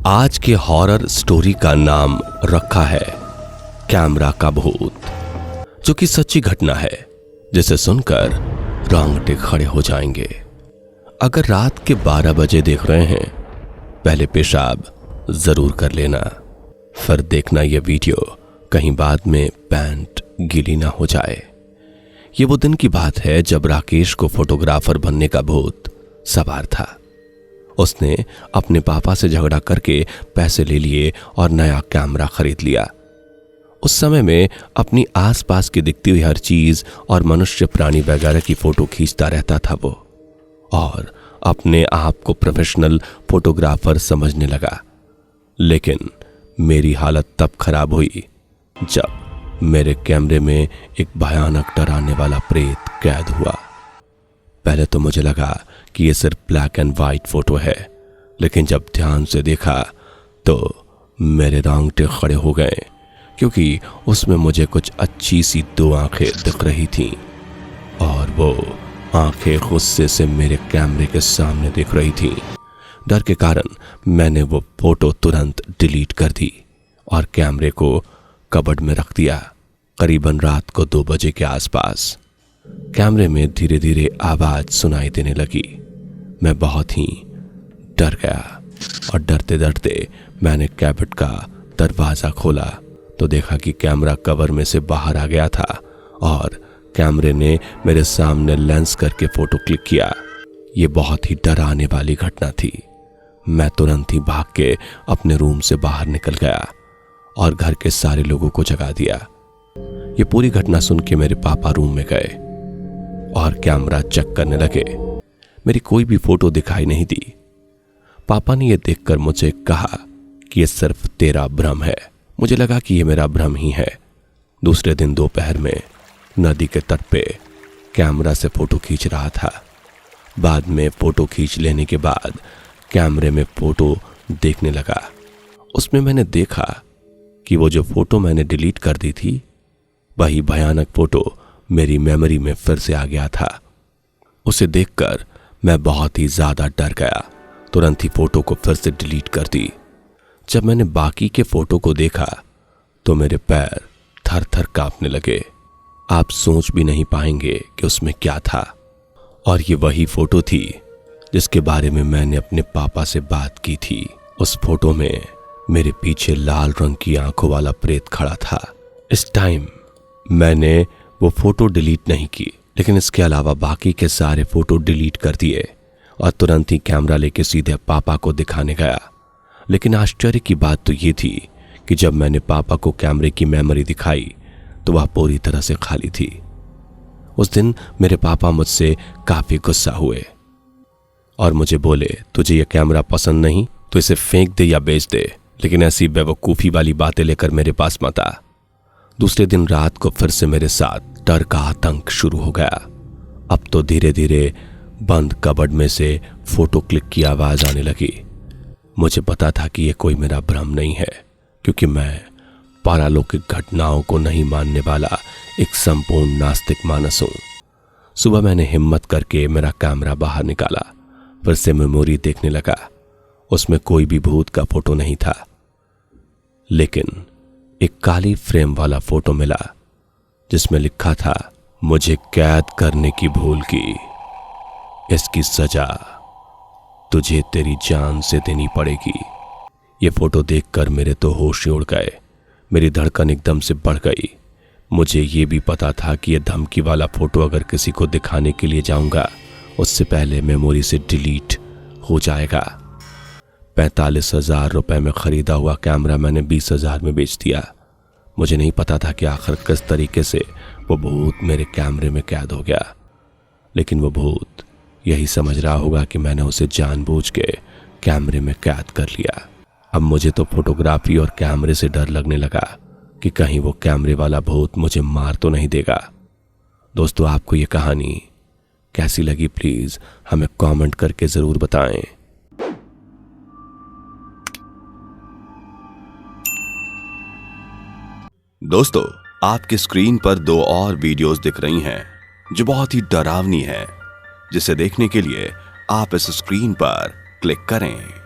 आज के horror story का नाम रखा है कैमरा का भूत, जो कि सच्ची घटना है जिसे सुनकर रोंगटे खड़े हो जाएंगे। अगर रात के 12 बजे देख रहे हैं, पहले पेशाब जरूर कर लेना, फिर देखना यह वीडियो कहीं बाद में पैंट गीली ना हो जाए। ये वो दिन की बात है जब राकेश को फोटोग्राफर बनने का भूत सवार था। उसने अपने पापा से झगड़ा करके पैसे ले लिए और नया कैमरा खरीद लिया। उस समय में अपनी आसपास की दिखती हुई हर चीज और मनुष्य प्राणी वगैरह की फोटो खींचता रहता था वो, और अपने आप को प्रोफेशनल फोटोग्राफर समझने लगा। लेकिन मेरी हालत तब खराब हुई जब मेरे कैमरे में एक भयानक डराने वाला प्रेत कैद हुआ। पहले तो मुझे लगा कि ये सिर्फ ब्लैक एंड वाइट फोटो है, लेकिन जब ध्यान से देखा तो मेरे रोंगटे खड़े हो गए, क्योंकि उसमें मुझे कुछ अच्छी सी 2 आंखें दिख रही थीं, और वो आंखें गुस्से से मेरे कैमरे के सामने दिख रही थीं। डर के कारण मैंने वो फोटो तुरंत डिलीट कर दी और कैमरे को कबर्ड में रख दिया। करीबन रात को 2 बजे के आसपास कैमरे में धीरे धीरे आवाज सुनाई देने लगी। मैं बहुत ही डर गया और डरते डरते मैंने कैबिनेट का दरवाजा खोला तो देखा कि कैमरा कवर में से बाहर आ गया था और कैमरे ने मेरे सामने लेंस करके फोटो क्लिक किया। ये बहुत ही डराने वाली घटना थी। मैं तुरंत ही भाग के अपने रूम से बाहर निकल गया और घर के सारे लोगों को जगा दिया। ये पूरी घटना सुन के मेरे पापा रूम में गए और कैमरा चेक करने लगे। मेरी कोई भी फोटो दिखाई नहीं दी। पापा ने यह देखकर मुझे कहा कि यह सिर्फ तेरा भ्रम है। मुझे लगा कि यह मेरा भ्रम ही है। दूसरे दिन दोपहर में नदी के तट पे कैमरा से फोटो खींच रहा था। बाद में फोटो खींच लेने के बाद कैमरे में फोटो देखने लगा। उसमें मैंने देखा कि वो जो फोटो मैंने डिलीट कर दी थी, वही भयानक फोटो मेरी मेमोरी में फिर से आ गया था। उसे देखकर मैं बहुत ही ज्यादा डर गया। तुरंत ही फोटो को फिर से डिलीट कर दी। जब मैंने बाकी के फोटो को देखा तो मेरे पैर थर थर कांपने लगे। आप सोच भी नहीं पाएंगे कि उसमें क्या था। और ये वही फोटो थी जिसके बारे में मैंने अपने पापा से बात की थी। उस फोटो में मेरे पीछे लाल रंग की आंखों वाला प्रेत खड़ा था। इस टाइम मैंने वो फोटो डिलीट नहीं की, लेकिन इसके अलावा बाकी के सारे फोटो डिलीट कर दिए और तुरंत ही कैमरा लेके सीधे पापा को दिखाने गया। लेकिन आश्चर्य की बात तो ये थी कि जब मैंने पापा को कैमरे की मेमोरी दिखाई तो वह पूरी तरह से खाली थी। उस दिन मेरे पापा मुझसे काफी गुस्सा हुए और मुझे बोले, तुझे यह कैमरा पसंद नहीं तो इसे फेंक दे या बेच दे, लेकिन ऐसी बेवकूफी वाली बातें लेकर मेरे पास मत आ। दूसरे दिन रात को फिर से मेरे साथ डर का आतंक शुरू हो गया। अब तो धीरे धीरे बंद कबर्ड में से फोटो क्लिक की आवाज आने लगी। मुझे पता था कि यह कोई मेरा भ्रम नहीं है, क्योंकि मैं पारलौकिक घटनाओं को नहीं मानने वाला एक संपूर्ण नास्तिक मानस हूं। सुबह मैंने हिम्मत करके मेरा कैमरा बाहर निकाला, फिर से मेमोरी देखने लगा। उसमें कोई भी भूत का फोटो नहीं था, लेकिन एक काली फ्रेम वाला फोटो मिला जिसमें लिखा था, मुझे कैद करने की भूल की, इसकी सजा तुझे तेरी जान से देनी पड़ेगी। ये फोटो देखकर मेरे तो होश ही उड़ गए। मेरी धड़कन एकदम से बढ़ गई। मुझे ये भी पता था कि यह धमकी वाला फोटो अगर किसी को दिखाने के लिए जाऊंगा, उससे पहले मेमोरी से डिलीट हो जाएगा। 45,000 रुपए में खरीदा हुआ कैमरा मैंने 20,000 में बेच दिया। मुझे नहीं पता था कि आखिर किस तरीके से वो भूत मेरे कैमरे में कैद हो गया, लेकिन वो भूत यही समझ रहा होगा कि मैंने उसे जानबूझ के कैमरे में कैद कर लिया। अब मुझे तो फोटोग्राफी और कैमरे से डर लगने लगा कि कहीं वो कैमरे वाला भूत मुझे मार तो नहीं देगा। दोस्तों, आपको ये कहानी कैसी लगी प्लीज हमें कमेंट करके जरूर बताएं। दोस्तों, आपके स्क्रीन पर 2 और वीडियोस दिख रही हैं जो बहुत ही डरावनी है, जिसे देखने के लिए आप इस स्क्रीन पर क्लिक करें।